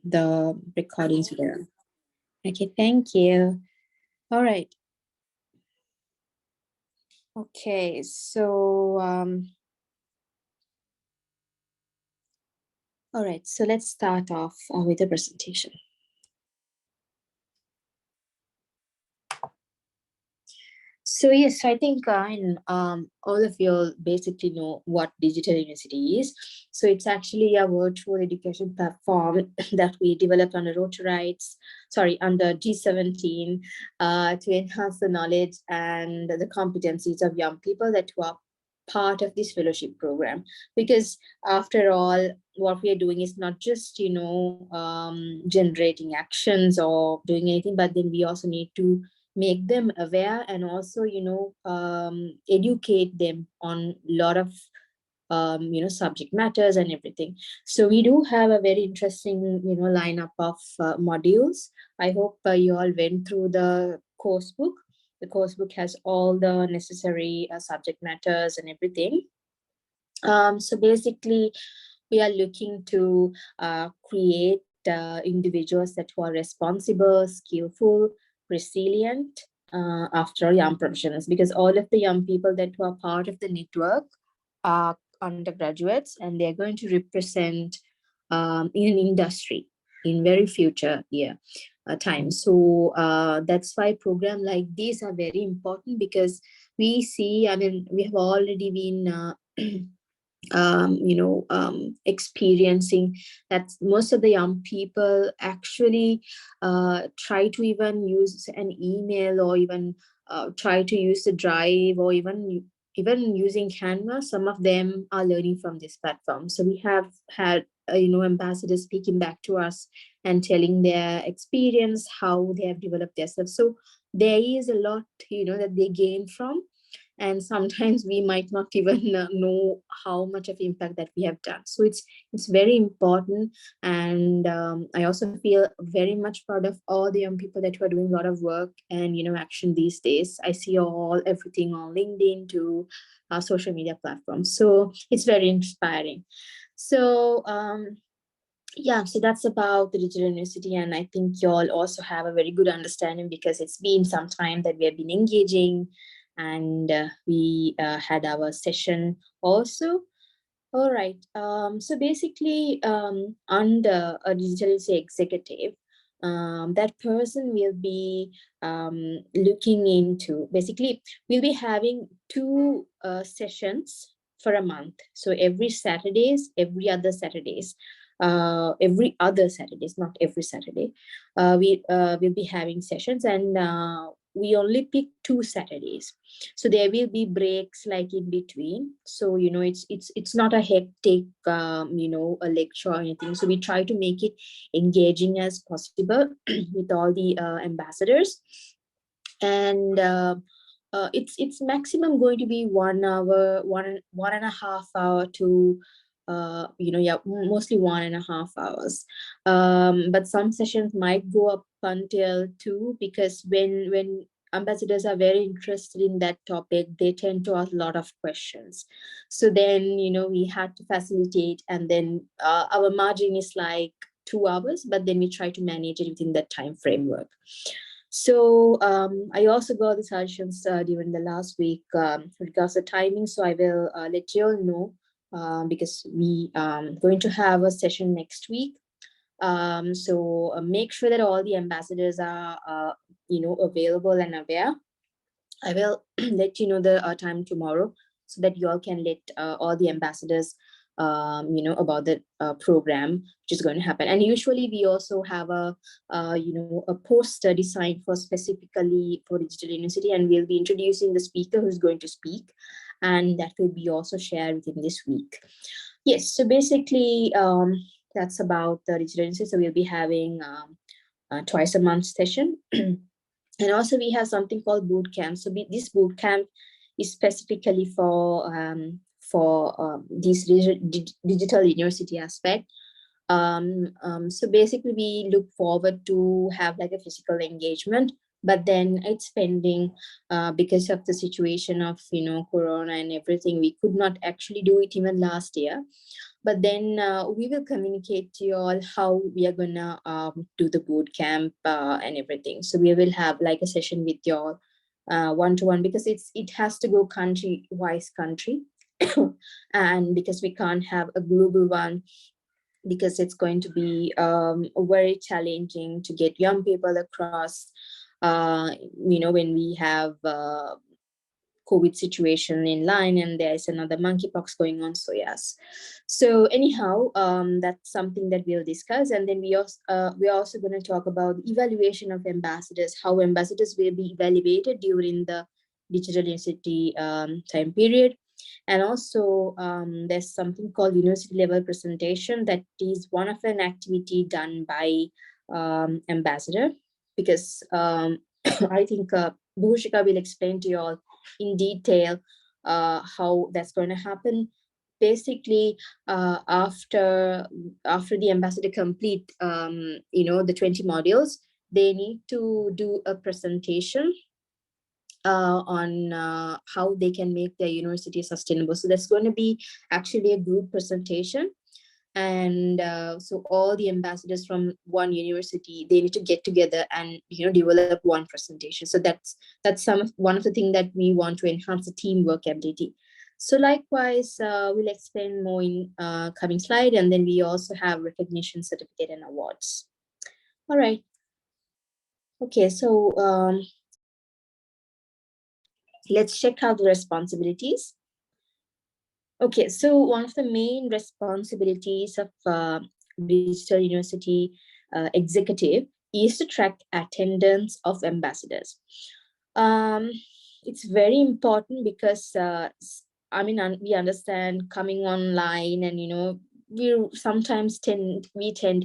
the recordings were. Okay, thank you. All right. Okay, so all right, so let's start off with the presentation. So yes, I think all of you basically know what digital university is. So it's actually a virtual education platform that we developed under under G17 to enhance the knowledge and the competencies of young people that were part of this fellowship program. Because after all, what we are doing is not just generating actions or doing anything, but then we also need to make them aware and also educate them on a lot of subject matters and everything. So we do have a very interesting lineup of modules. I hope you all went through the course book. The course book has all the necessary subject matters and everything. So basically we are looking to create individuals that who are responsible, skillful, resilient after young professionals, because all of the young people that were part of the network are undergraduates and they're going to represent in an industry in very future time. So that's why program like these are very important, because we see, I mean, we have already been experiencing that most of the young people actually try to even use an email or even try to use the drive or even using Canva. Some of them are learning from this platform. So we have had ambassadors speaking back to us and telling their experience, how they have developed themselves. So there is a lot that they gain from, and sometimes we might not even know how much of impact that we have done. So it's very important. And I also feel very much proud of all the young people that were doing a lot of work and action these days. I see everything on LinkedIn to social media platforms, so it's very inspiring. So yeah, so that's about the digital university, and I think you all also have a very good understanding because it's been some time that we have been engaging, and we had our session also. All right. So basically, under a digital university executive, that person will be looking into, basically, we'll be having two sessions for a month. So every other Saturdays, not every Saturday, we will be having sessions, and we only pick 2 Saturdays. So there will be breaks like in between. So it's not a hectic a lecture or anything. So we try to make it engaging as possible with all the ambassadors. And it's maximum going to be 1 hour, one and a half hour to mostly 1.5 hours. But some sessions might go up until 2, because when ambassadors are very interested in that topic, they tend to ask a lot of questions. So then we had to facilitate, and then our margin is like 2 hours, but then we try to manage it within that time framework. So I also got the suggestions during the last week regards the timing. So I will let you all know, because we going to have a session next week. So make sure that all the ambassadors are available and aware. I will let you know the time tomorrow, so that you all can let all the ambassadors about the program which is going to happen. And usually we also have a poster designed for specifically for digital university, and we'll be introducing the speaker who's going to speak, and that will be also shared within this week. Yes, so basically that's about the digital university. So we'll be having twice a month session. And also we have something called boot camp. So this boot camp is specifically for this digital university aspect. So basically we look forward to have like a physical engagement, but then it's pending because of the situation of Corona and everything. We could not actually do it even last year. But then we will communicate to you all how we are gonna do the boot camp and everything. So we will have like a session with you all one-to-one, because it has to go country-wise country. And because we can't have a global one, because it's going to be very challenging to get young people across, when we have COVID situation in line and there's another monkeypox going on. So yes. So anyhow, that's something that we'll discuss. And then we're also going to talk about the evaluation of ambassadors, how ambassadors will be evaluated during the Digital University time period. And also there's something called university level presentation. That is one of an activity done by ambassador, because I think Bhushika will explain to you all in detail how that's going to happen. Basically, after the ambassador complete, the 20 modules, they need to do a presentation on how they can make their university sustainable. So that's going to be actually a group presentation. And so all the ambassadors from one university, they need to get together and develop one presentation. So that's one of the things that we want to enhance the teamwork ability. So likewise, we'll explain more in coming slide, and then we also have recognition certificate and awards. All right. Okay, so let's check out the responsibilities. Okay, so one of the main responsibilities of Digital University executive is to track attendance of ambassadors. It's very important because we understand coming online, and we sometimes tend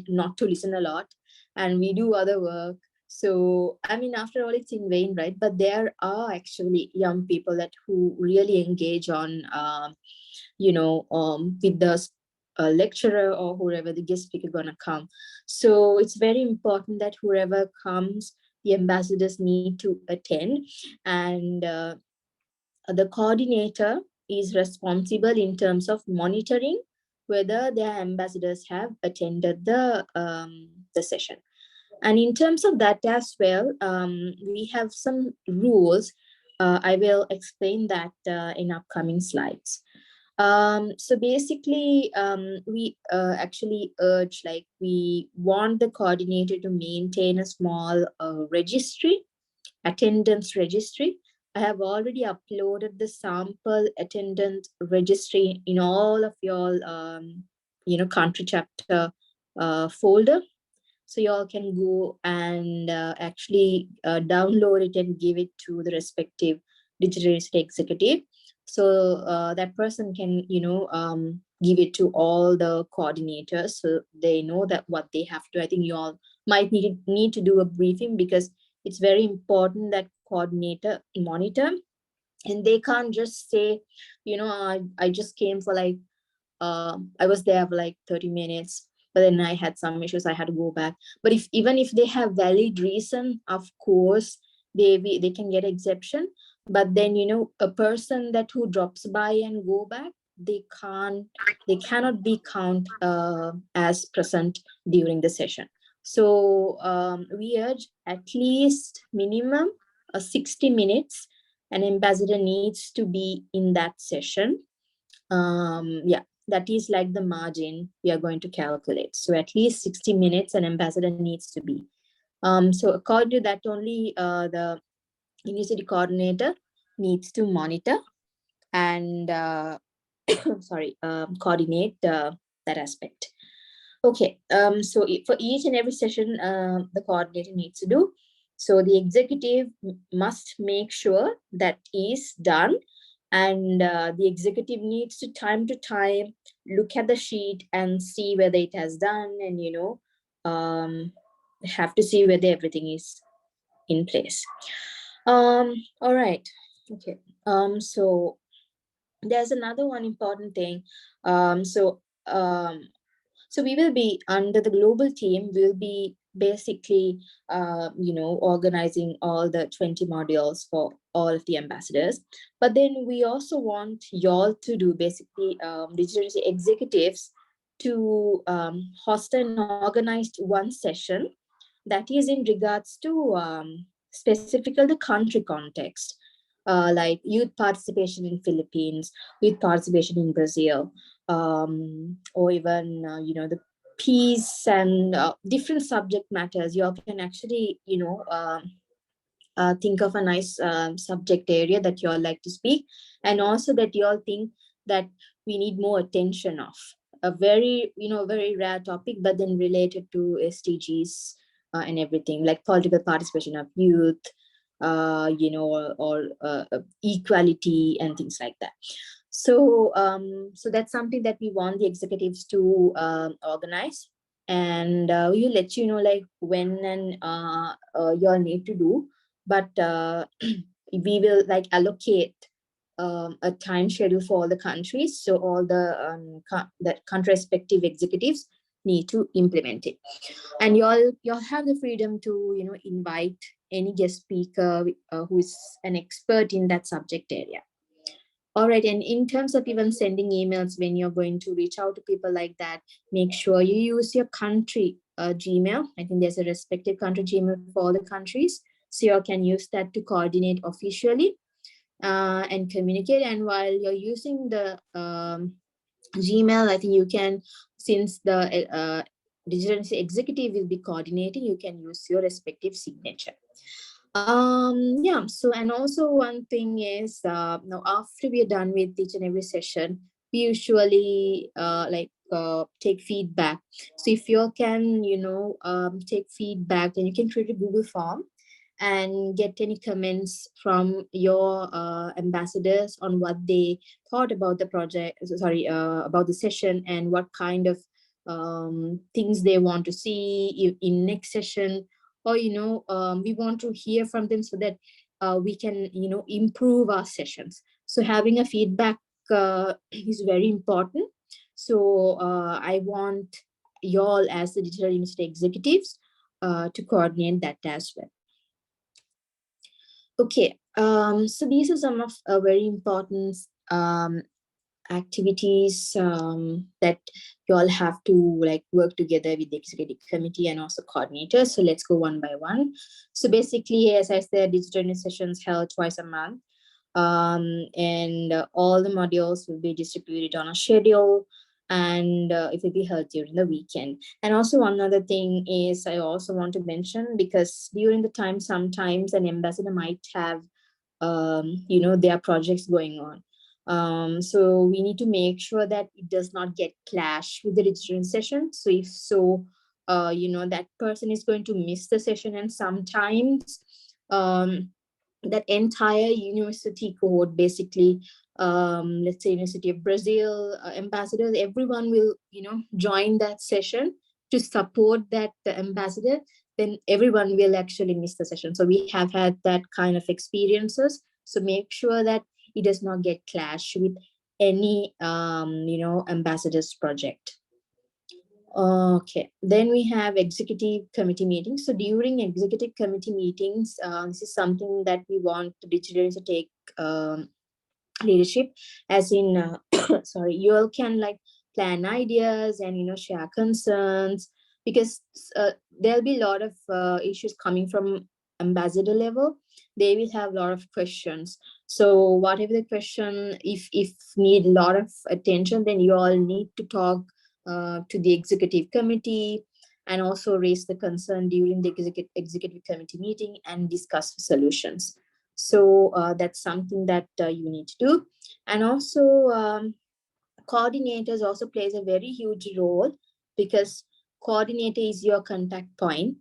not to listen a lot, and we do other work. So after all, it's in vain, right? But there are actually young people who really engage on with the lecturer or whoever the guest speaker gonna come. So it's very important that whoever comes, the ambassadors need to attend, and the coordinator is responsible in terms of monitoring whether their ambassadors have attended the session. And in terms of that as well, we have some rules. I will explain that in upcoming slides. So basically, we actually urge, like, we want the coordinator to maintain a small registry, attendance registry. I have already uploaded the sample attendance registry in all of your, country chapter folder. So you all can go and actually download it and give it to the respective digital university executive. So that person can, give it to all the coordinators, so they know that what they have to. I think you all might need to do a briefing, because it's very important that coordinator monitor, and they can't just say, I just came for like, I was there for like 30 minutes, but then I had some issues, I had to go back. But even if they have valid reason, of course, they can get exception. But then, a person who drops by and go back, they cannot be count as present during the session. So we urge at least minimum 60 minutes an ambassador needs to be in that session. That is like the margin we are going to calculate. So at least 60 minutes an ambassador needs to be. So according to that, only the university coordinator needs to monitor and coordinate that aspect. Okay, so for each and every session, the coordinator needs to do. So the executive must make sure that is done, and the executive needs to time look at the sheet and see whether it has done, and have to see whether everything is in place. All right. Okay. So there's another one important thing. So we will be under the global team. We'll be basically, organizing all the 20 modules for all of the ambassadors. But then we also want y'all to do basically digital executives to host and organize one session that is in regards to specifically the country context, like youth participation in Philippines, youth participation in Brazil, or even the peace and different subject matters. You all can actually think of a nice subject area that you all like to speak, and also that you all think that we need more attention of. A very very rare topic, but then related to SDGs and everything, like political participation of youth, or equality and things like that. So that's something that we want the executives to organize, and we will let you know like when and you all need to do, but we will like allocate a time schedule for all the countries, so all the country respective executives need to implement it, and you all have the freedom to invite any guest speaker who is an expert in that subject area. All right, and in terms of even sending emails, when you're going to reach out to people like that, make sure you use your country Gmail. I think there's a respective country Gmail for all the countries, so you can use that to coordinate officially and communicate. And while you're using the Gmail, I think you can, since the digital executive will be coordinating, you can use your respective signature. Yeah, so and also one thing is now after we are done with each and every session, we usually take feedback. So if you all can take feedback, then you can create a Google form and get any comments from your ambassadors on what they thought about the project, about the session, and what kind of things they want to see in next session, or we want to hear from them so that we can improve our sessions. So having a feedback is very important. So I want y'all as the digital university executives to coordinate that as well. Okay, so these are some of very important activities that you all have to like work together with the executive committee and also coordinators. So let's go one by one. So basically, as I said, digital sessions held twice a month, and all the modules will be distributed on a schedule, and it will be held during the weekend. And also one other thing is I also want to mention, because during the time sometimes an ambassador might have their projects going on. So we need to make sure that it does not get clash with the digital session. So if so, that person is going to miss the session, and sometimes that entire university cohort, basically, let's say University of Brazil ambassadors, everyone will join that session to support that ambassador, then everyone will actually miss the session. So we have had that kind of experiences. So make sure that it does not get clashed with any ambassadors project. Okay, then we have executive committee meetings. So during executive committee meetings, this is something that we want the digital to take leadership, as in sorry, you all can like plan ideas and share concerns, because there'll be a lot of issues coming from ambassador level. They will have a lot of questions. So whatever the question, if need a lot of attention, then you all need to talk to the executive committee, and also raise the concern during the executive committee meeting and discuss solutions. So that's something that you need to do. And also coordinators also plays a very huge role, because coordinator is your contact point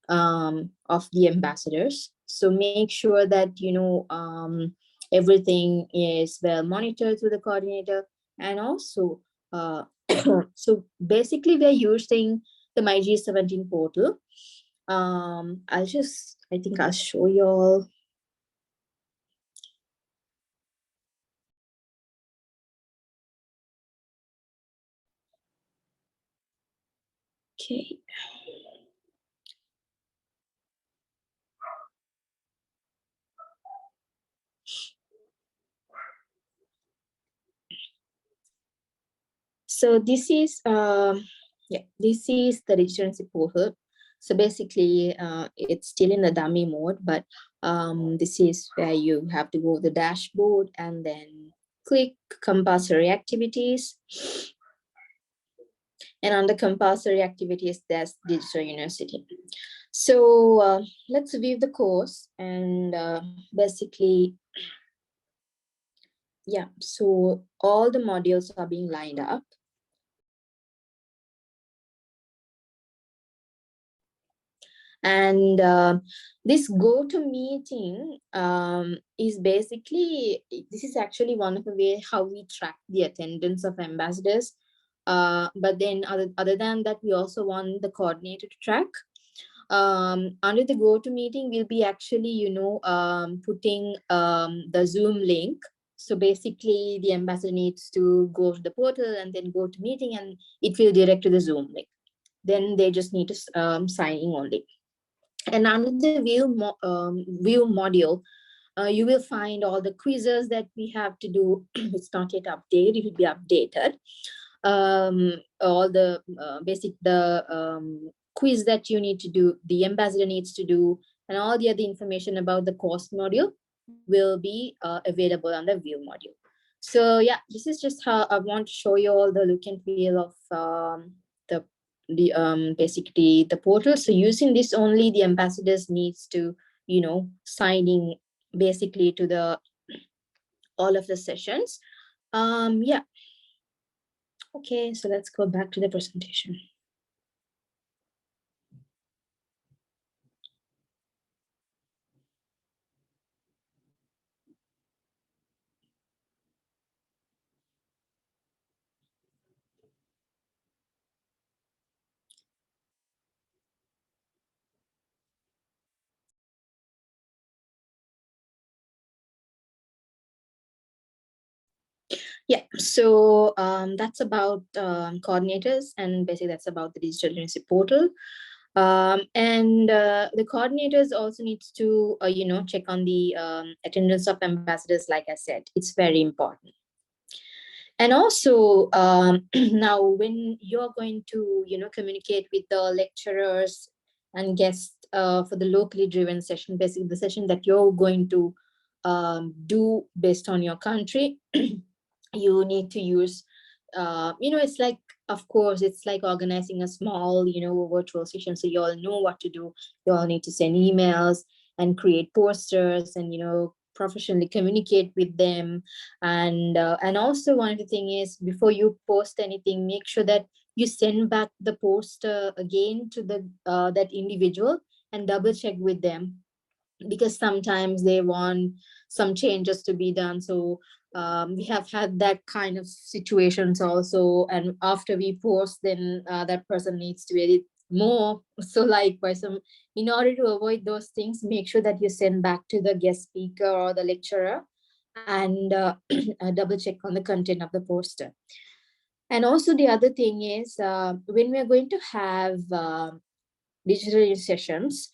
of the ambassadors. So make sure that everything is well monitored through the coordinator. And also so basically we're using the My G17 portal. I think I'll show you all. Okay. So this is this is the digital university portal. So basically, it's still in the dummy mode, but this is where you have to go to the dashboard and then click compulsory activities. And under compulsory activities, there's digital university. So let's view the course and basically, yeah, so all the modules are being lined up. And this go-to-meeting is basically, this is actually one of the way how we track the attendance of ambassadors. But then other than that, we also want the coordinator to track. Under the go-to-meeting, we'll be actually, putting the Zoom link. So basically, the ambassador needs to go to the portal and then go to meeting, and it will direct to the Zoom link. Then they just need to sign in only. And under the view module, you will find all the quizzes that we have to do. It's not yet updated, it will be updated. All the quiz that you need to do, the ambassador needs to do, and all the other information about the course module will be available on the view module. So yeah, this is just how I want to show you all the look and feel of basically the portal. So using this only, the ambassadors needs to signing basically to the all of the sessions. Yeah, okay, so let's go back to the presentation. Yeah, so that's about coordinators, and basically that's about the digital university portal. And the coordinators also needs to check on the attendance of ambassadors. Like I said, it's very important. And also now when you're going to communicate with the lecturers and guests for the locally driven session, basically the session that you're going to do based on your country, you need to use it's like, of course, it's like organizing a small virtual session. So you all know what to do. You all need to send emails and create posters and professionally communicate with them. And also one of the thing is, before you post anything, make sure that you send back the poster again to the that individual and double check with them, because sometimes they want some changes to be done. So we have had that kind of situations also, and after we post, then that person needs to edit more. So likewise, in order to avoid those things, make sure that you send back to the guest speaker or the lecturer and double check on the content of the poster. And also the other thing is, when we're going to have digital sessions,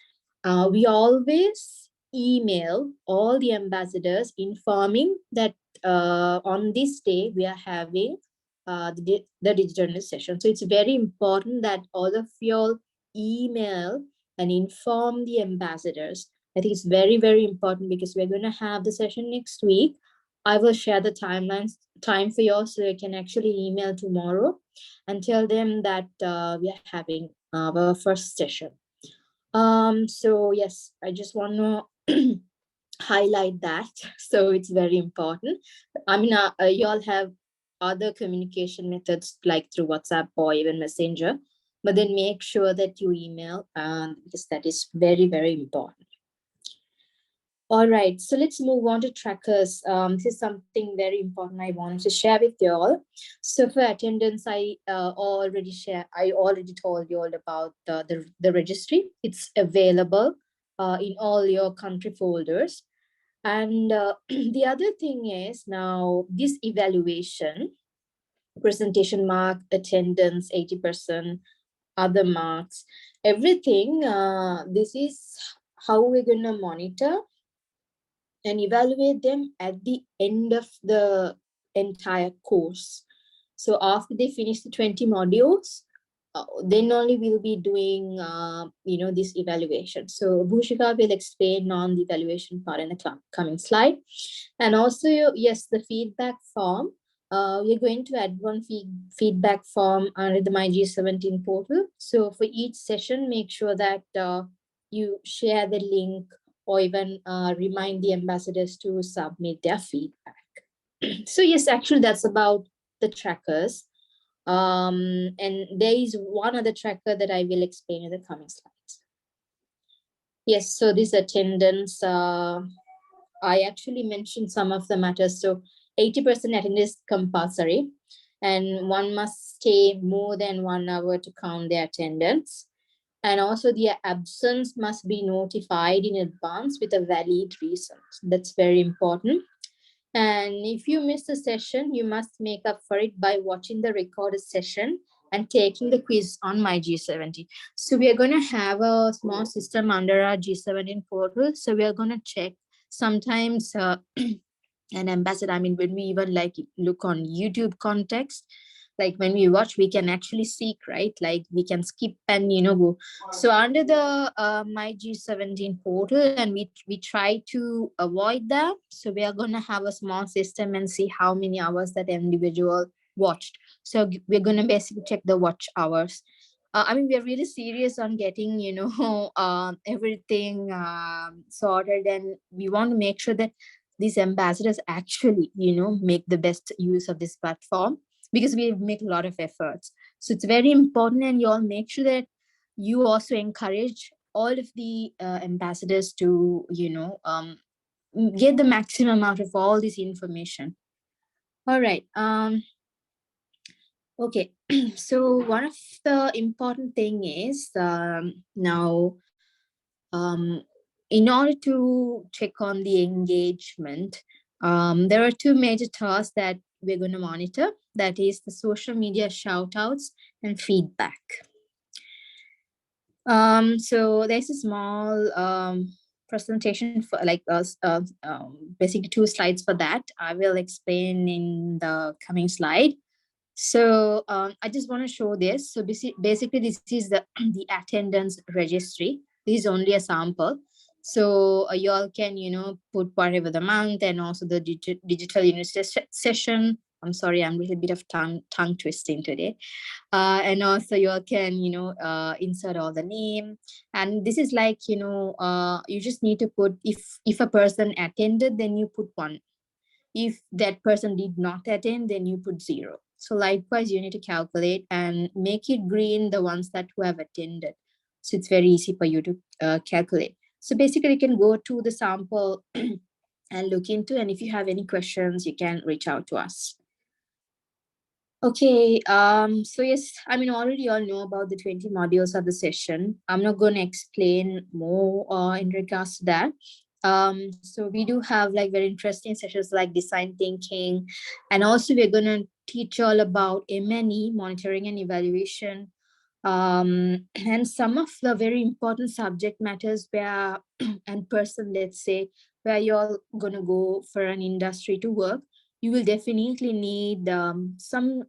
we always email all the ambassadors informing that on this day we are having the digital session. So it's very important that all of you all email and inform the ambassadors. I think it's very, very important, because we're going to have the session next week. I will share the time for you all, so you can actually email tomorrow and tell them that we are having our first session. So yes, I just want to highlight that. So it's very important. I mean, you all have other communication methods like through WhatsApp or even Messenger, but then make sure that you email, because that is very, very important. All right, so let's move on to trackers. This is something very important I wanted to share with you all. So for attendance, I already told you all about the registry. It's available in all your country folders. And the other thing is, now this evaluation, presentation mark, attendance, 80%, other marks, everything, this is how we're going to monitor and evaluate them at the end of the entire course. So after they finish the 20 modules, then only we'll be doing, this evaluation. So Bhushika will explain on the evaluation part in the coming slide. And also, yes, the feedback form. We're going to add one feedback form under the My G17 portal. So for each session, make sure that you share the link or even remind the ambassadors to submit their feedback. So yes, actually that's about the trackers. And there is one other tracker that I will explain in the coming slides. Yes, so this attendance, I actually mentioned some of the matters. So 80% attendance is compulsory, and one must stay more than 1 hour to count their attendance. And also their absence must be notified in advance with a valid reason. That's very important. And if you miss a session, you must make up for it by watching the recorded session and taking the quiz on My G17. So we are going to have a small system under our G17 portal. So we are going to check sometimes an ambassador. I mean, when we even like look on YouTube context, like when we watch, we can actually seek, right? Like we can skip and go. So under the My G17 portal, and we try to avoid that. So we are going to have a small system and see how many hours that individual watched. So we're going to basically check the watch hours. I mean, we're really serious on getting, everything sorted, and we want to make sure that these ambassadors actually, make the best use of this platform, because we make a lot of efforts. So it's very important, and you all make sure that you also encourage all of the ambassadors to, get the maximum out of all this information. All right. Okay. So one of the important thing is now, in order to check on the engagement, there are two major tasks that we're going to monitor. That is the social media shout outs and feedback. So there's a small presentation for like basically 2 slides for that. I will explain in the coming slide. So I just want to show this. So basically this is the attendance registry. This is only a sample. So you all can, put whatever the month, and also the digital university session. I'm sorry, I'm a little bit of tongue twisting today. And also you all can, insert all the name. And this is like, you just need to put, if a person attended, then you put 1. If that person did not attend, then you put 0. So likewise, you need to calculate and make it green the ones that who have attended. So it's very easy for you to calculate. So basically, you can go to the sample and look into, and if you have any questions, you can reach out to us. Okay, so yes, I mean, already you all know about the 20 modules of the session. I'm not going to explain more in regards to that. So we do have like very interesting sessions like design thinking, and also we're going to teach all about M&E, monitoring and evaluation, and some of the very important subject matters where and person, let's say, where you're going to go for an industry to work, you will definitely need some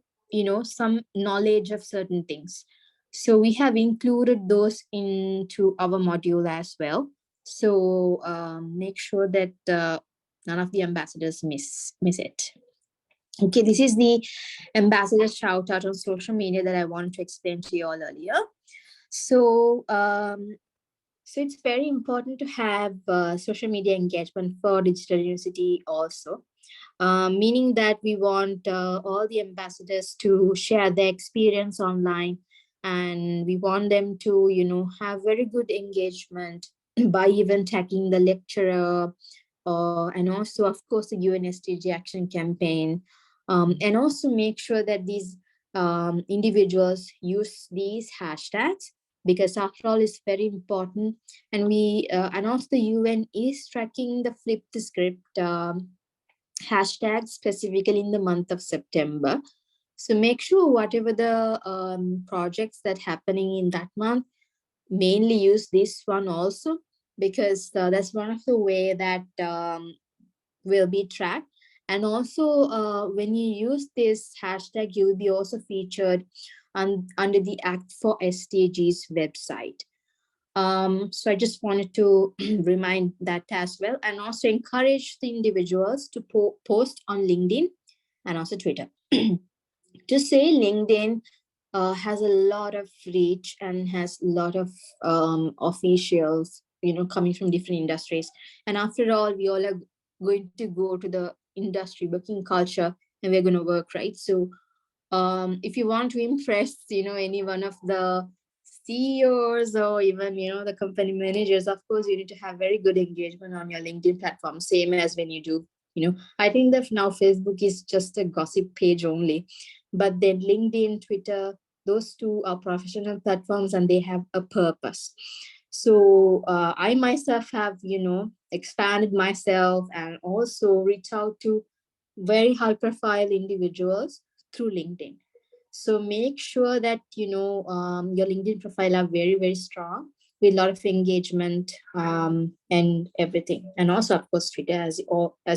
knowledge of certain things. So we have included those into our module as well. So make sure that none of the ambassadors miss it. Okay, this is the ambassador shout out on social media that I wanted to explain to you all earlier. So so it's very important to have social media engagement for digital university also. Meaning that we want all the ambassadors to share their experience online, and we want them to, have very good engagement by even tagging the lecturer, and also, of course, the UNSDG action campaign, and also make sure that these individuals use these hashtags, because after all, it's very important. And we and also the UN is tracking the flip the script hashtag specifically in the month of September. So make sure whatever the projects that happening in that month, mainly use this one also, because that's one of the way that will be tracked. And also, when you use this hashtag, you will be also featured under the Act for SDGs website. So I just wanted to remind that as well, and also encourage the individuals to post on LinkedIn and also Twitter. To say LinkedIn has a lot of reach and has a lot of officials, coming from different industries. And after all, we all are going to go to the industry working culture, and we're going to work, right? So if you want to impress, any one of the CEOs or even, the company managers, of course, you need to have very good engagement on your LinkedIn platform, same as when you do, I think that now Facebook is just a gossip page only, but then LinkedIn, Twitter, those two are professional platforms and they have a purpose. So I myself have, expanded myself and also reach out to very high profile individuals through LinkedIn. So make sure that, your LinkedIn profile are very, very strong with a lot of engagement and everything. And also, of course, Twitter, as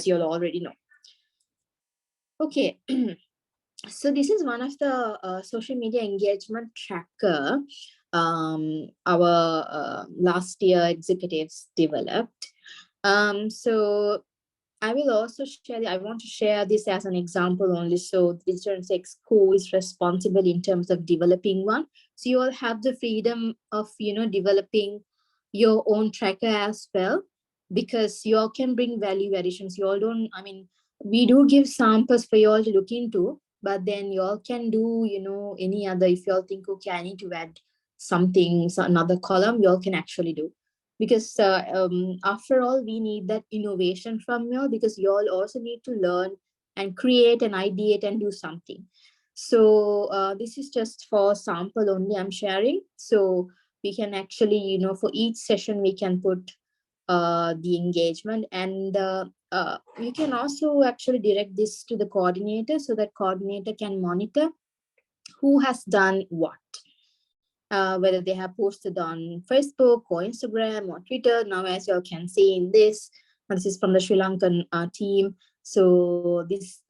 you all already know. Okay. So this is one of the social media engagement tracker our last year executives developed. So I will also share, I want to share this as an example only. So the Digital Sex Co is responsible in terms of developing one. So you all have the freedom of, developing your own tracker as well, because you all can bring value additions. You all don't, we do give samples for you all to look into, but then you all can do, any other, if you all think, okay, I need to add something, so another column, you all can actually do. Because after all, we need that innovation from you, because you all also need to learn and create and ideate and do something. So this is just for sample only I'm sharing. So we can actually, for each session, we can put the engagement, and you can also actually direct this to the coordinator, so that coordinator can monitor who has done what. Whether they have posted on Facebook or Instagram or Twitter. Now, as you all can see in this is from the Sri Lankan team. So this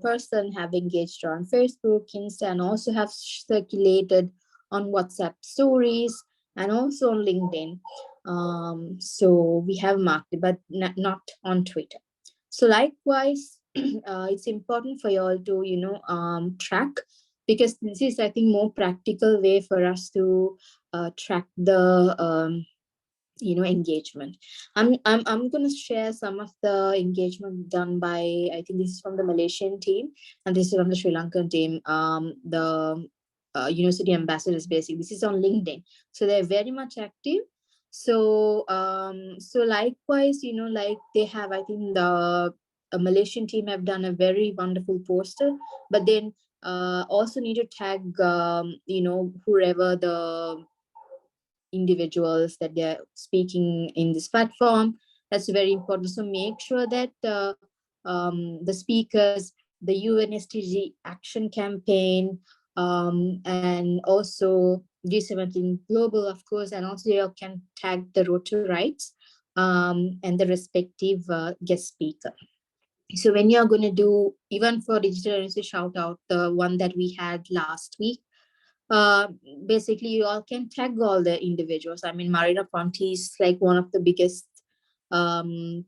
person have engaged on Facebook, Insta, and also have circulated on WhatsApp stories and also on LinkedIn. So we have marked it, but not on Twitter. So likewise, it's important for you all to, track, because this is, I think, more practical way for us to track the engagement. I'm going to share some of the engagement done by, I think this is from the Malaysian team and this is from the Sri Lankan team, the University Ambassadors. Basically, this is on LinkedIn, so they're very much active. So so likewise, like they have, I think the Malaysian team have done a very wonderful poster, but then also need to tag whoever the individuals that they're speaking in this platform. That's very important. So make sure that the speakers, the UNSTG action campaign, and also G17 Global, of course, and also you can tag the Road to Rights and the respective guest speaker. So when you're going to do, even for Digital University shout out, the one that we had last week, basically you all can tag all the individuals. I mean, Marina Ponti is like one of the biggest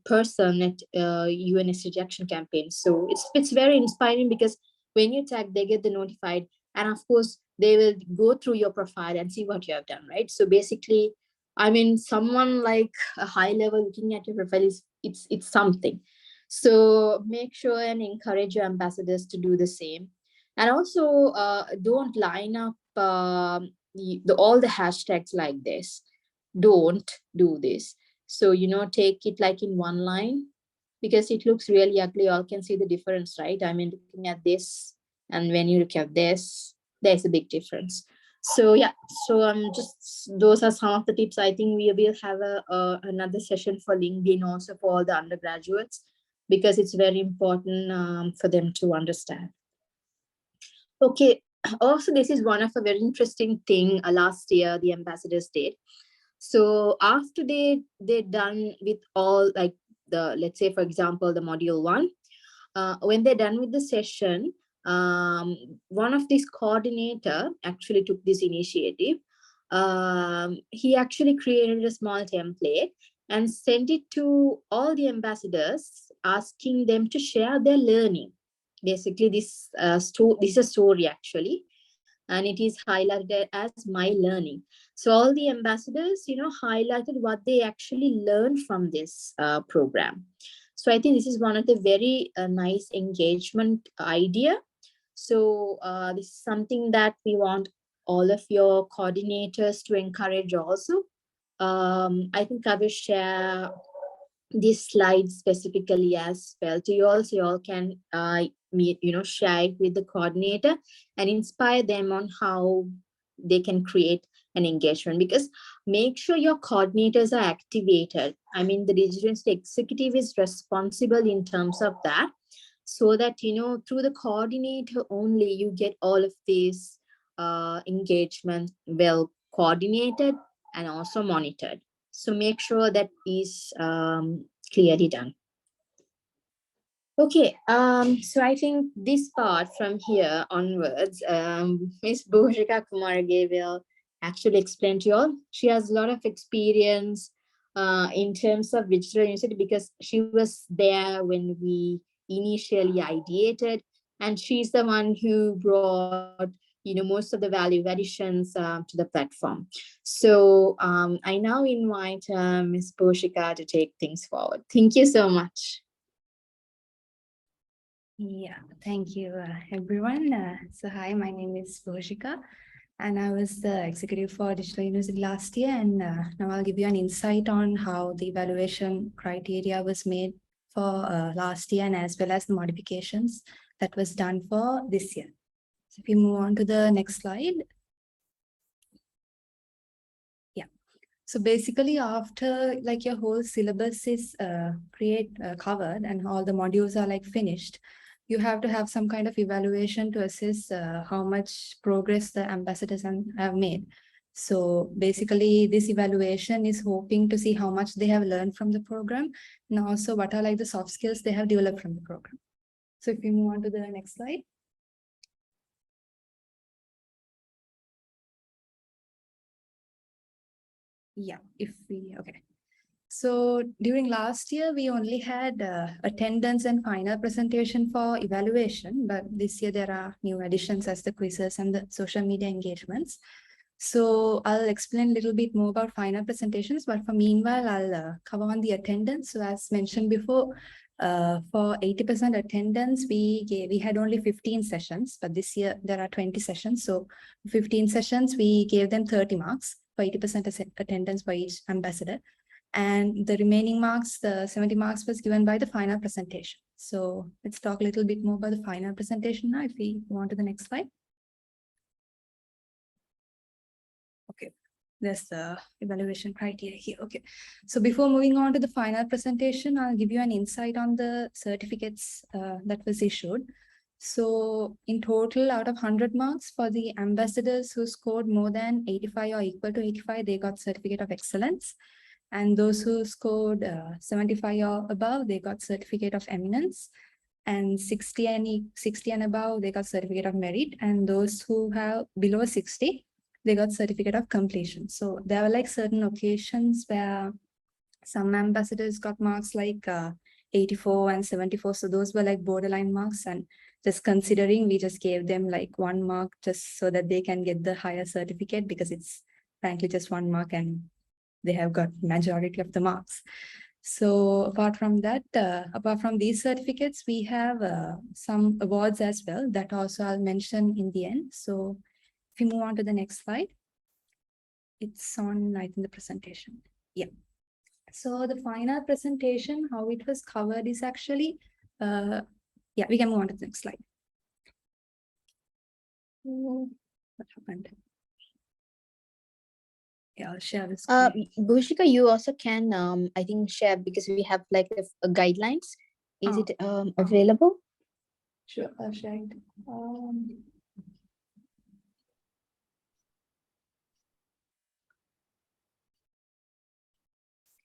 person at UNSTG Action Campaign. So it's very inspiring, because when you tag, they get the notified, and of course they will go through your profile and see what you have done, right? So basically, I mean, someone like a high level looking at your profile is it's something. So make sure and encourage your ambassadors to do the same. And also don't line up all the hashtags like this. Don't do this. So, take it like in one line, because it looks really ugly. You all can see the difference, right? I mean, looking at this and when you look at this, there's a big difference. So yeah, so just those are some of the tips. I think we will have another session for LinkedIn also for all the undergraduates, because it's very important for them to understand. Okay, also this is one of a very interesting thing last year the ambassadors did. So after they done with all, like, the, let's say for example the module 1, when they're done with the session, one of these coordinator actually took this initiative. He actually created a small template and sent it to all the ambassadors, asking them to share their learning. Basically, this is a story actually, and it is highlighted as my learning. So all the ambassadors, highlighted what they actually learned from this program. So I think this is one of the very nice engagement idea. So this is something that we want all of your coordinators to encourage also. I think I will share this slide specifically as well to you all, so you all can share it with the coordinator and inspire them on how they can create an engagement, because make sure your coordinators are activated. I mean, the digital University executive is responsible in terms of that, so that through the coordinator only you get all of these engagement well coordinated and also monitored. So make sure that is clearly done. Okay, so I think this part from here onwards, Ms. Bhujika Kumarage will actually explain to you all. She has a lot of experience in terms of digital university, because she was there when we initially ideated, and she's the one who brought most of the value additions to the platform. So I now invite Ms. Bhujika to take things forward. Thank you so much. Yeah, thank you, everyone. So hi, my name is Bhujika, and I was the executive for Digital University last year. And now I'll give you an insight on how the evaluation criteria was made for last year, and as well as the modifications that was done for this year. So if we move on to the next slide. So basically, after like your whole syllabus is covered and all the modules are like finished, you have to have some kind of evaluation to assess how much progress the ambassadors have made. So basically, this evaluation is hoping to see how much they have learned from the program, and also what are like the soft skills they have developed from the program. So if we move on to the next slide. Yeah, okay. So during last year, we only had attendance and final presentation for evaluation, but this year there are new additions as the quizzes and the social media engagements. So I'll explain a little bit more about final presentations, but for meanwhile, I'll cover on the attendance. So as mentioned before, for 80% attendance, we had only 15 sessions, but this year there are 20 sessions. So 15 sessions, we gave them 30 marks for 80% attendance for each ambassador. And the remaining marks, the 70 marks, was given by the final presentation. So let's talk a little bit more about the final presentation now, if we go on to the next slide. Okay, there's the evaluation criteria here. Okay, so before moving on to the final presentation, I'll give you an insight on the certificates that was issued. So in total, out of 100 marks, for the ambassadors who scored more than 85 or equal to 85, they got certificate of excellence. And those who scored 75 or above, they got certificate of eminence. And 60 and above, they got certificate of merit. And those who have below 60, they got certificate of completion. So there were like certain occasions where some ambassadors got marks like 84 and 74. So those were like borderline marks, and just considering, we just gave them like 1 mark just so that they can get the higher certificate, because it's frankly just 1 mark and they have got majority of the marks. So apart from that, apart from these certificates, we have some awards as well that also I'll mention in the end. So if we move on to the next slide, it's on, I think, the presentation. Yeah. So the final presentation, how it was covered is actually, yeah, we can move on to the next slide. What happened? Yeah, I'll share this. Bhushika, you also can, I think, share, because we have like a guidelines. Is it available? Sure, I'll share it.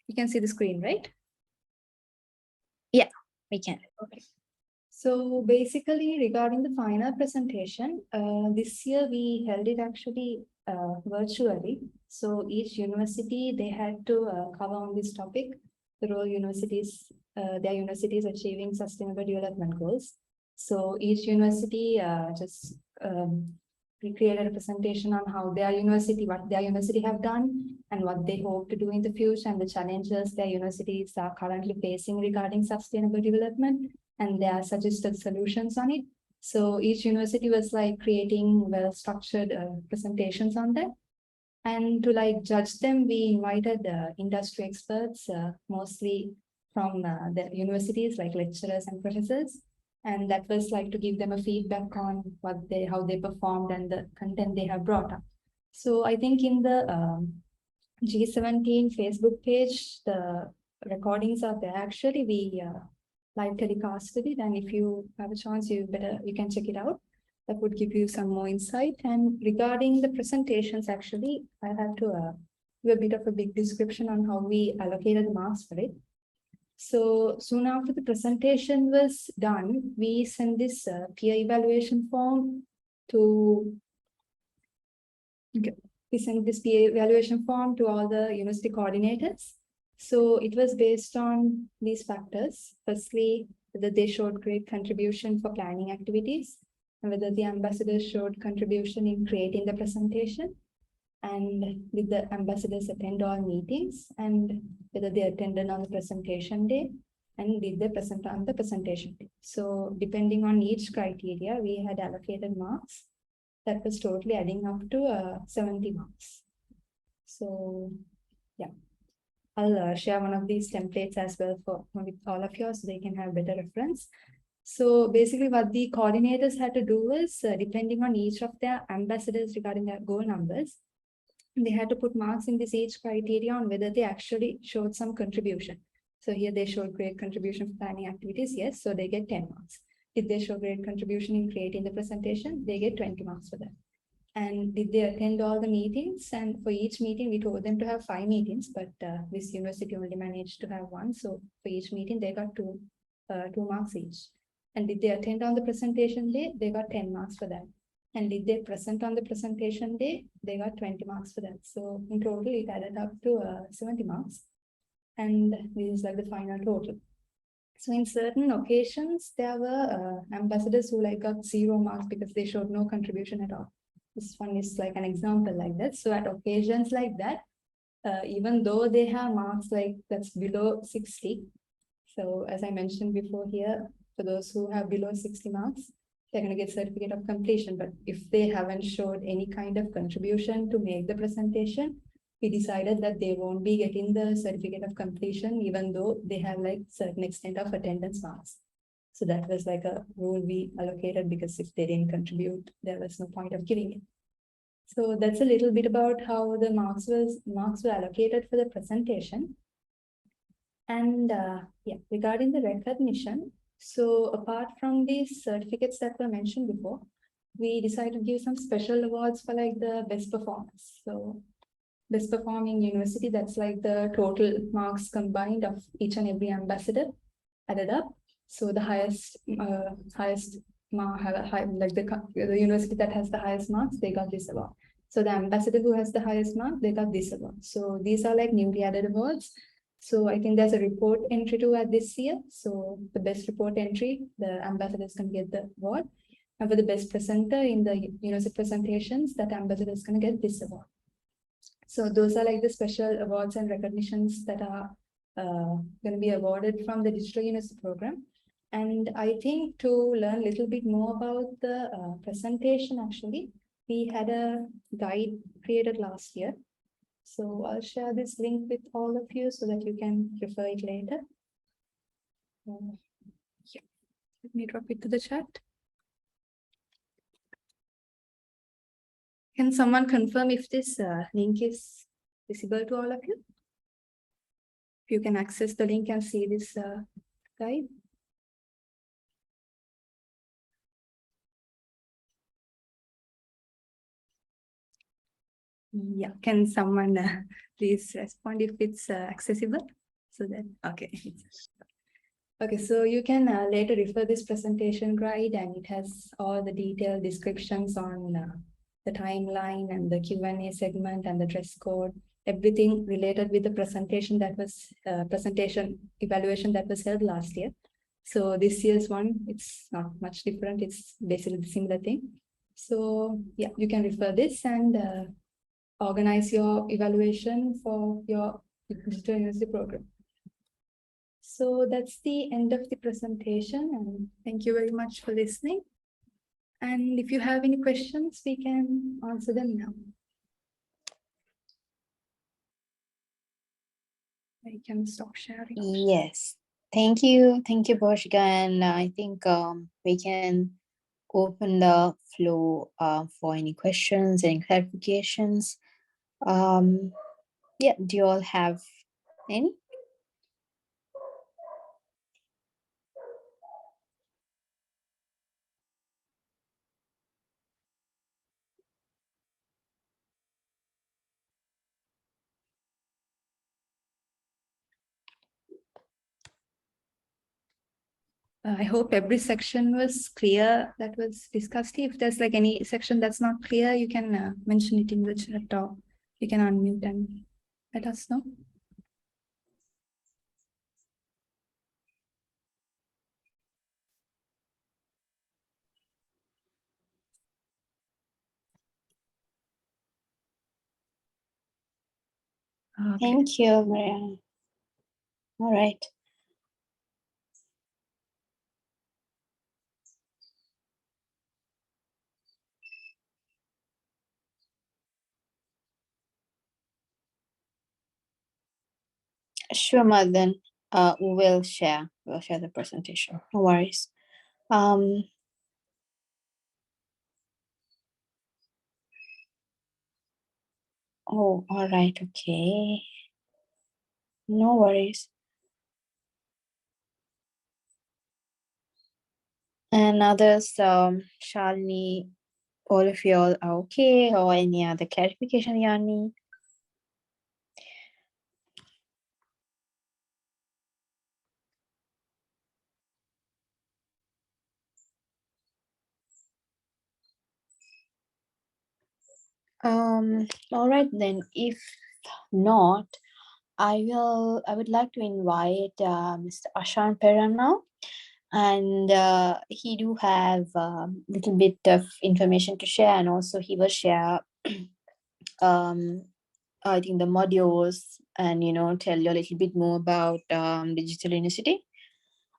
You can see the screen, right? Yeah, we can. Okay. So basically, regarding the final presentation, this year we held it actually virtually. So each university, they had to cover on this topic, the role universities, their universities achieving sustainable development goals. So each university just we created a presentation on how their university, what their university have done and what they hope to do in the future and the challenges their universities are currently facing regarding sustainable development and their suggested solutions on it. So each university was like creating well-structured presentations on that. And to like judge them, we invited industry experts, mostly from the universities, like lecturers and professors. And that was like to give them a feedback on how they performed and the content they have brought up. So I think in the G17 Facebook page, the recordings are there. Actually, we live telecasted it, and if you have a chance, you can check it out. That would give you some more insight. And regarding the presentations, actually, I have to give a bit of a big description on how we allocated marks for it. So soon after the presentation was done, we sent this peer evaluation form to. Okay. We sent this peer evaluation form to all the university coordinators. So it was based on these factors. Firstly, whether they showed great contribution for planning activities, and whether the ambassadors showed contribution in creating the presentation, and did the ambassadors attend all meetings, and whether they attended on the presentation day, and did they present on the presentation day. So depending on each criteria, we had allocated marks. That was totally adding up to 70 marks. So yeah, I'll share one of these templates as well with all of you so they can have better reference. So basically what the coordinators had to do is, depending on each of their ambassadors regarding their goal numbers, they had to put marks in this each criteria on whether they actually showed some contribution. So here they showed great contribution for planning activities, yes, so they get 10 marks. If they show great contribution in creating the presentation, they get 20 marks for that. And did they attend all the meetings? And for each meeting, we told them to have 5 meetings, but this university only managed to have 1. So for each meeting, they got 2 marks each. And did they attend on the presentation day? They got 10 marks for that. And did they present on the presentation day? They got 20 marks for that. So in total, it added up to 70 marks. And this is like the final total. So in certain occasions, there were ambassadors who like got 0 marks because they showed no contribution at all. This one is like an example like that. So at occasions like that, even though they have marks like that's below 60. So as I mentioned before here, for those who have below 60 marks, they're going to get certificate of completion. But if they haven't showed any kind of contribution to make the presentation, we decided that they won't be getting the certificate of completion, even though they have like certain extent of attendance marks. So that was like a rule we allocated, because if they didn't contribute, there was no point of giving it. So that's a little bit about how the marks were allocated for the presentation. And yeah, regarding the recognition, so apart from these certificates that were mentioned before, we decided to give some special awards for like the best performance. So best performing university, that's like the total marks combined of each and every ambassador added up. So the highest mark, like the university that has the highest marks, they got this award. So the ambassador who has the highest mark, they got this award. So these are like newly added awards. So I think there's a report entry to at this year. So the best report entry, the ambassadors can get the award. And for the best presenter in the university presentations, that ambassador is going to get this award. So those are like the special awards and recognitions that are going to be awarded from the Digital University program. And I think to learn a little bit more about the presentation, actually, we had a guide created last year. So I'll share this link with all of you so that you can refer it later. Yeah. Let me drop it to the chat. Can someone confirm if this link is visible to all of you? If you can access the link and see this guide. Yeah, can someone please respond if it's accessible? So that, okay. Okay, so you can later refer this presentation guide, and it has all the detailed descriptions on the timeline and the Q&A segment and the dress code, everything related with the presentation that was presentation evaluation that was held last year. So this year's one, it's not much different. It's basically the similar thing. So yeah, you can refer this and organize your evaluation for your digital university program. So that's the end of the presentation, and thank you very much for listening. And if you have any questions, we can answer them now. I can stop sharing. Yes, thank you, Bhoshika, and I think we can open the floor for any questions, any clarifications. Yeah, do you all have any? I hope every section was clear that was discussed. If there's like any section that's not clear, you can mention it in the chat, or you can unmute and let us know. Okay. Thank you, Maria. All right. Sure, Madan. We'll share the presentation. No worries. Oh, all right. Okay. No worries. And others, Shalini, all of you all are okay, or any other clarification you need? All right then, if not, I would like to invite Mr. Ashan Pera now, and he do have a little bit of information to share, and also he will share I think the modules, and tell you a little bit more about Digital University.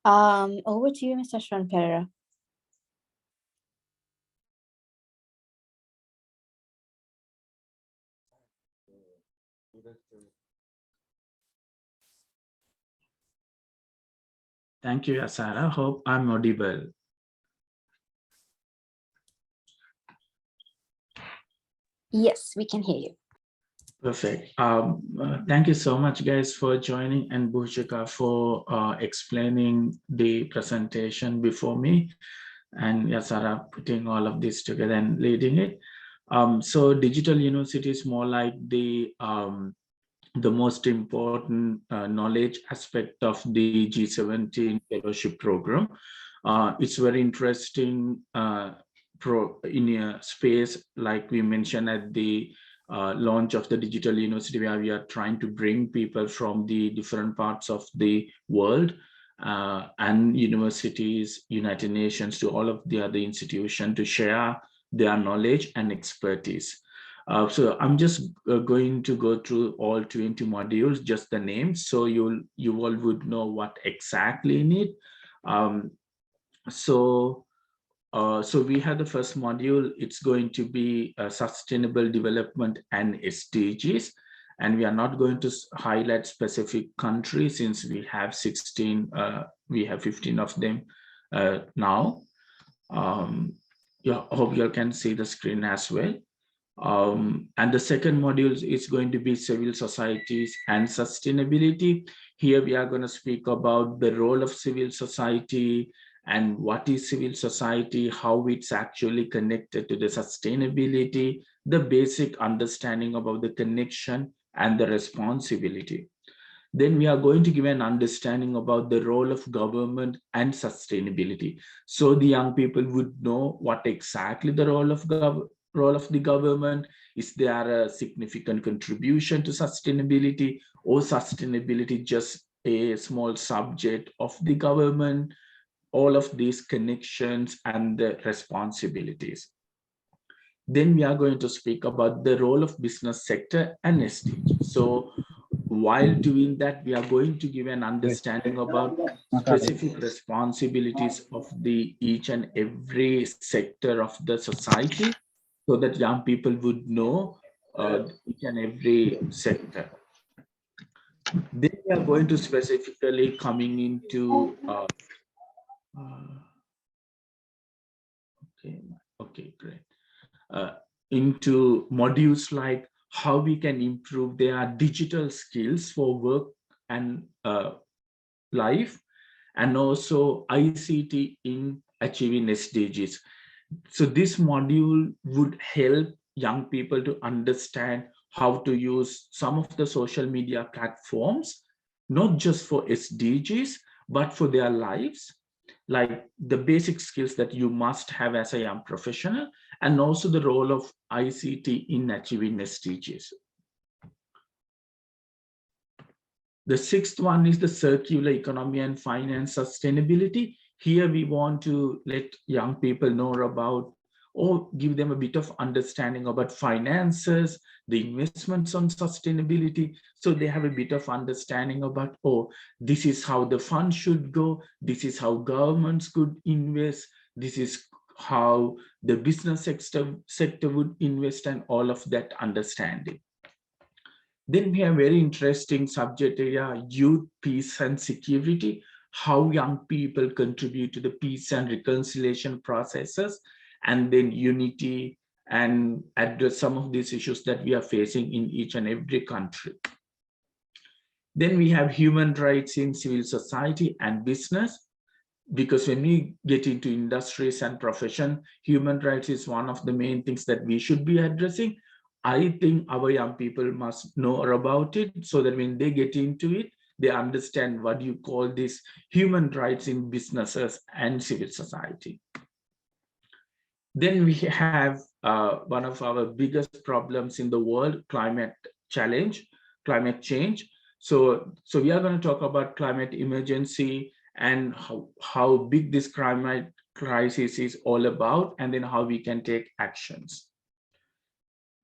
Over to you, Mr. Ashan Pera. Thank you, Asara. Hope I'm audible. Yes, we can hear you. Perfect. Thank you so much, guys, for joining, and Bhushika for explaining the presentation before me, and Yasara putting all of this together and leading it. So Digital University is more like the most important knowledge aspect of the G17 fellowship program. It's very interesting in a space, like we mentioned at the launch of the Digital University, where we are trying to bring people from the different parts of the world and universities, United Nations, to all of the other institutions to share their knowledge and expertise. So I'm just going to go through all 20 modules, just the names, so you all would know what exactly in it. So we have the first module. It's going to be sustainable development and SDGs. And we are not going to highlight specific countries, since we have 16, we have 15 of them now. Yeah, I hope you can see the screen as well. And the second module is going to be civil societies and sustainability. Here we are going to speak about the role of civil society and what is civil society, how it's actually connected to the sustainability, the basic understanding about the connection and the responsibility. Then we are going to give an understanding about the role of government and sustainability. So the young people would know what exactly the role of the government. Is there a significant contribution to sustainability, or sustainability just a small subject of the government? All of these connections and the responsibilities. Then we are going to speak about the role of business sector and SDGs. So while doing that, we are going to give an understanding about specific responsibilities of the each and every sector of the society, so that young people would know each and every sector. Then we are going to specifically coming into okay, great. Into modules like how we can improve their digital skills for work and life, and also ICT in achieving SDGs. So this module would help young people to understand how to use some of the social media platforms, not just for SDGs, but for their lives, like the basic skills that you must have as a young professional, and also the role of ICT in achieving SDGs. The sixth one is the circular economy and finance sustainability. Here we want to let young people know about, or give them a bit of understanding about finances, the investments on sustainability. So they have a bit of understanding about, oh, this is how the fund should go. This is how governments could invest. This is how the business sector would invest, and all of that understanding. Then we have very interesting subject area, youth, peace and security, how young people contribute to the peace and reconciliation processes, and then unity, and address some of these issues that we are facing in each and every country. Then we have human rights in civil society and business, because when we get into industries and profession, human rights is one of the main things that we should be addressing. I think our young people must know about it, so that when they get into it, they understand what you call this human rights in businesses and civil society. Then we have one of our biggest problems in the world, climate change. So we are going to talk about climate emergency and how big this climate crisis is all about, and then how we can take actions.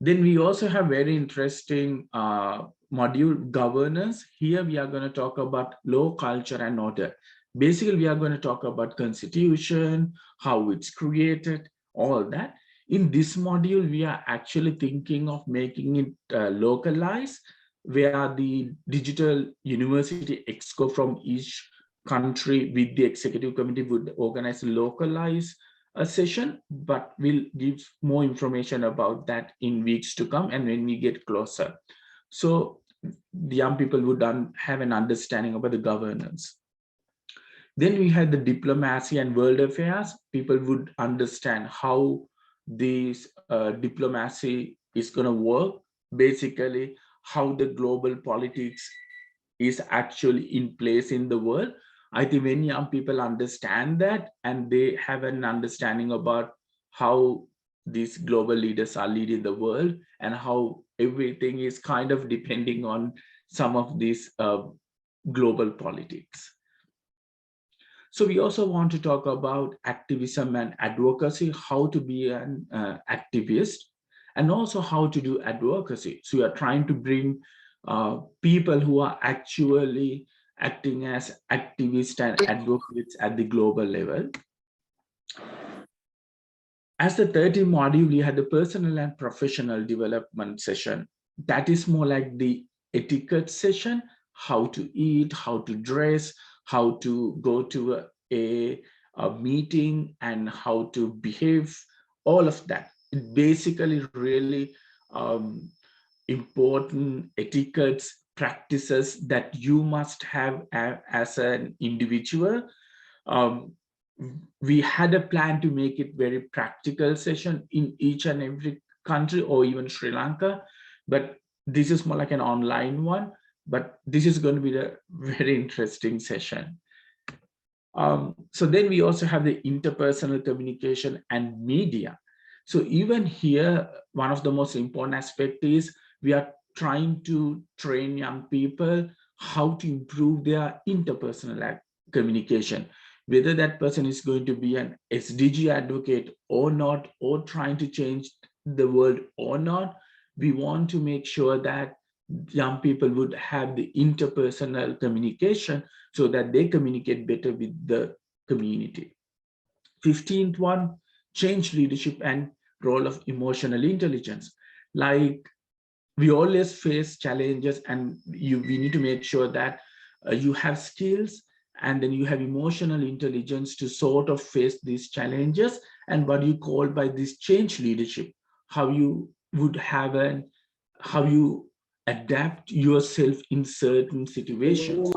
Then we also have very interesting module, governance. Here we are going to talk about law, culture and order. Basically, we are going to talk about constitution, how it's created, all that. In this module, we are actually thinking of making it localized, where the Digital University Exco from each country with the executive committee would organize a localized session, but we'll give more information about that in weeks to come and when we get closer. So the young people would have an understanding about the governance. Then we had the diplomacy and world affairs. People would understand how this diplomacy is going to work, basically how the global politics is actually in place in the world. I think when young people understand that, and they have an understanding about how these global leaders are leading the world, and how everything is kind of depending on some of these global politics. So we also want to talk about activism and advocacy, how to be an activist, and also how to do advocacy. So we are trying to bring people who are actually acting as activists and advocates at the global level. As the 30 module, we had the personal and professional development session. That is more like the etiquette session, how to eat, how to dress, how to go to a meeting, and how to behave, all of that. It basically really important etiquettes, practices that you must have as an individual. We had a plan to make it very practical session in each and every country, or even Sri Lanka, but this is more like an online one. but this is going to be a very interesting session. So then we also have the interpersonal communication and media. So even here, one of the most important aspects is we are trying to train young people how to improve their interpersonal communication, whether that person is going to be an SDG advocate or not, or trying to change the world or not. We want to make sure that young people would have the interpersonal communication so that they communicate better with the community. 15th one, change leadership and role of emotional intelligence. Like, we always face challenges, and we need to make sure that you have skills and then you have emotional intelligence to sort of face these challenges, and what you call by this change leadership, how you would have how you adapt yourself in certain situations.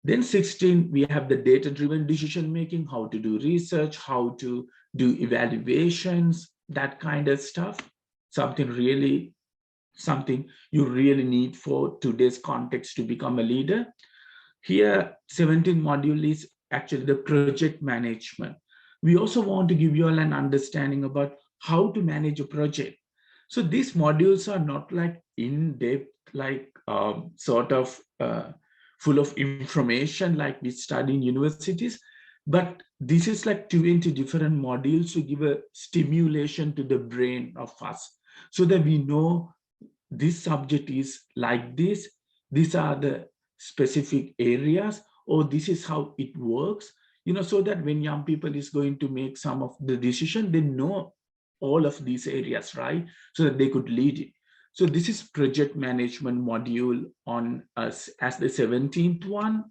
Then 16, we have the data-driven decision making, how to do research, how to do evaluations, that kind of stuff. Something you really need for today's context to become a leader. Here, 17th module is actually the project management. We also want to give you all an understanding about how to manage a project. So these modules are not like in-depth, like sort of full of information like we study in universities, but this is like 20 different modules to give a stimulation to the brain of us so that we know this subject is like this, these are the specific areas, or this is how it works, so that when young people is going to make some of the decision, they know all of these areas, right? So that they could lead it. So this is project management module on us as the 17th one.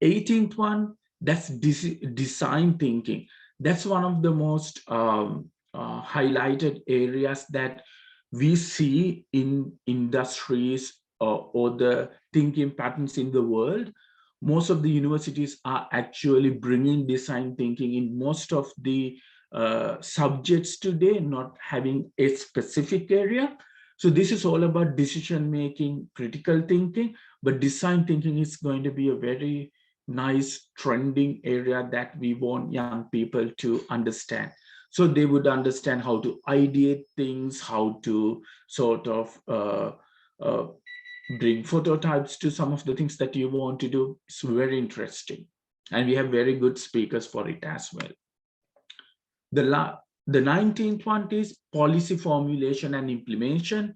18th one, that's design thinking. That's one of the most highlighted areas that we see in industries or the thinking patterns in the world. Most of the universities are actually bringing design thinking in most of the subjects today, not having a specific area. So this is all about decision making, critical thinking, but design thinking is going to be a very nice trending area that we want young people to understand. So they would understand how to ideate things, how to sort of bring phototypes to some of the things that you want to do. It's very interesting. And we have very good speakers for it as well. The 19th one is policy formulation and implementation.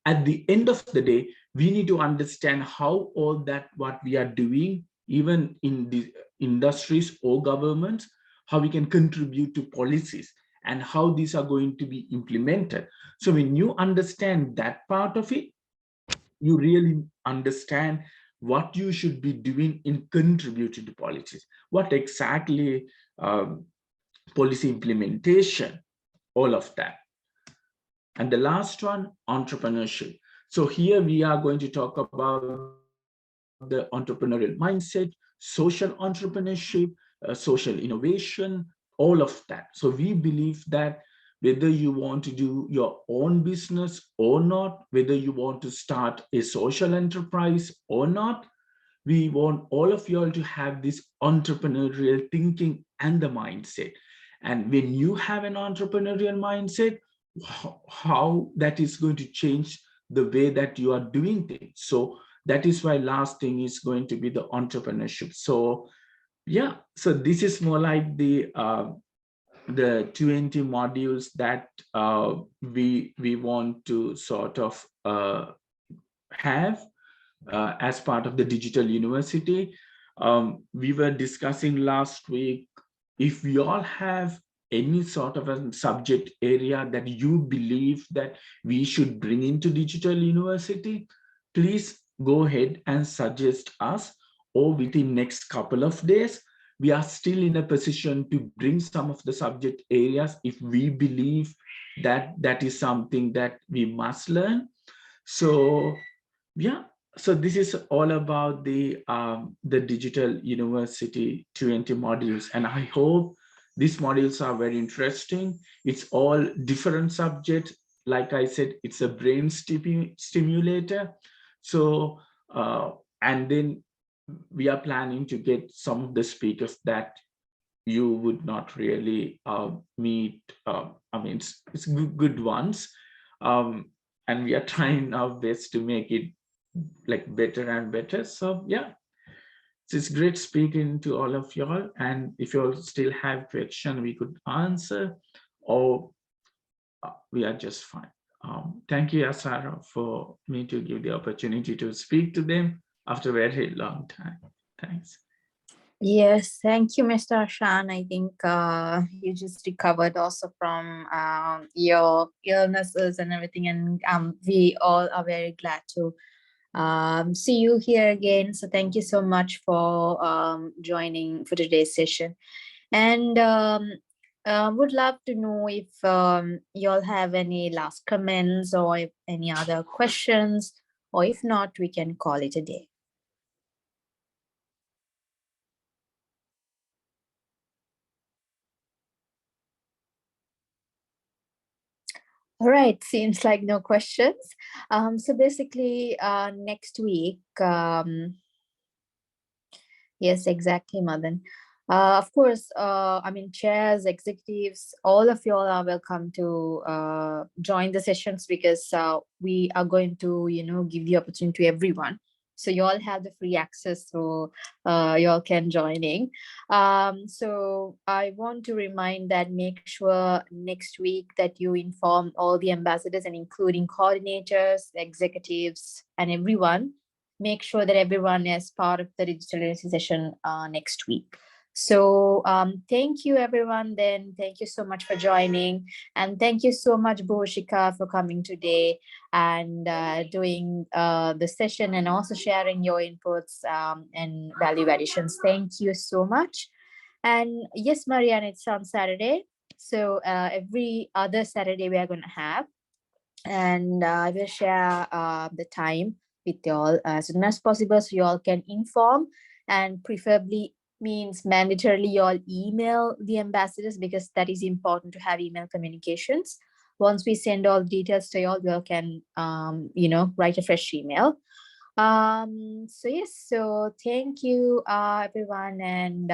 At the end of the day, we need to understand how all that what we are doing, even in the industries or governments, how we can contribute to policies and how these are going to be implemented. So when you understand that part of it, you really understand what you should be doing in contributing to policies, what exactly policy implementation, all of that. And the last one, entrepreneurship. So here we are going to talk about the entrepreneurial mindset, social entrepreneurship, social innovation, all of that. So we believe that whether you want to do your own business or not, whether you want to start a social enterprise or not, we want all of you all to have this entrepreneurial thinking and the mindset. And when you have an entrepreneurial mindset, how that is going to change the way that you are doing things. So that is why last thing is going to be the entrepreneurship. So yeah, so this is more like the 20 modules that we want to sort of have as part of the digital university. We were discussing last week, if we all have any sort of a subject area that you believe that we should bring into digital university, please go ahead and suggest us, or within next couple of days, we are still in a position to bring some of the subject areas if we believe that that is something that we must learn. So yeah, so this is all about the digital university 20 modules, and I hope these modules are very interesting. It's all different subjects like I said, it's a brain stimulator. So, and then we are planning to get some of the speakers that you would not really meet. I mean, it's good ones. And we are trying our best to make it like better and better. So yeah, it's great speaking to all of y'all. And if you all still have question, we could answer, or we are just fine. Thank you, Asara, for me to give the opportunity to speak to them after a very long time. Thanks. Yes, thank you, Mr. Ashan. I think you just recovered also from your illnesses and everything, and we all are very glad to see you here again. So thank you so much for joining for today's session. And would love to know if you all have any last comments or if any other questions, or if not, we can call it a day. All right, seems like no questions. So basically, next week, yes, exactly, Madan. Of course, I mean, chairs, executives, all of you all are welcome to join the sessions, because we are going to, give the opportunity to everyone. So you all have the free access, so you all can join in. So I want to remind that make sure next week that you inform all the ambassadors, and including coordinators, executives, and everyone. Make sure that everyone is part of the digital literacy session next week. So thank you, everyone. Then thank you so much for joining, and thank you so much, Bhushika, for coming today and doing the session, and also sharing your inputs and value additions. Thank you so much. And yes, Marianne, it's on Saturday. So every other Saturday we are going to have, and I will share the time with y'all as soon as possible, so y'all can inform, and preferably means mandatorily y'all email the ambassadors, because that is important to have email communications. Once we send all the details to y'all can write a fresh email. So yes, so thank you everyone, and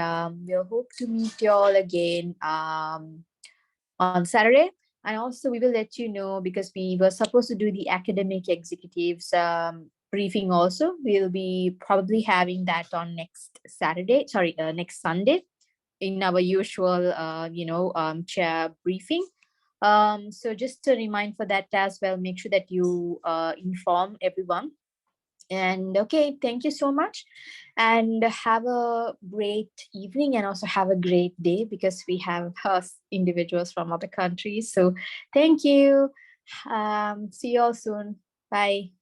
we'll hope to meet y'all again on Saturday. And also we will let you know, because we were supposed to do the academic executives briefing also. We'll be probably having that on next Sunday in our usual, chair briefing. So just to remind for that as well, make sure that you inform everyone. And okay, thank you so much, and have a great evening, and also have a great day, because we have individuals from other countries. So thank you. See you all soon. Bye.